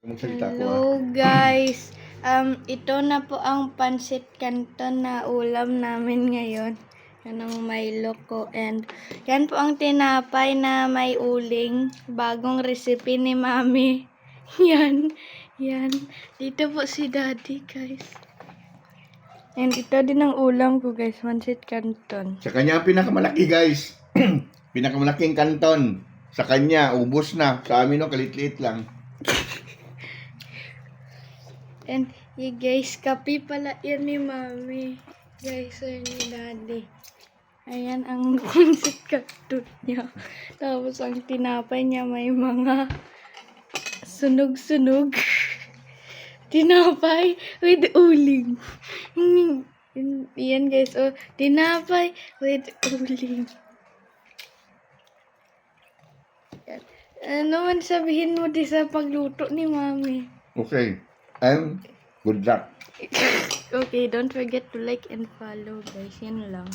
Magsalita ko Hello guys. Ito na po ang pansit canton na ulam namin ngayon. Yan ang Milo ko. And yan po ang tinapay na may uling. Bagong recipe ni Mami. Yan. Yan. Dito po si Daddy guys. And ito din ang ulam ko guys. Pansit canton. Sa kanya ang pinakamalaki guys. Pinakamalaking kanton. Sa kanya, ubos na. Sa amin no, kalit-liit lang. And guys, kape pala yan ni Mami. Guys, or ni Daddy. Ayan ang pansit canton niya. Tapos ang tinapay niya may mga sunog-sunog. Tinapay with uling. Yan guys, oh, tinapay with uling. Yan. Ano man sabihin mo di sa pagluto ni Mami? Okay. And good luck. Okay, don't forget to like and follow guys. Yan lang.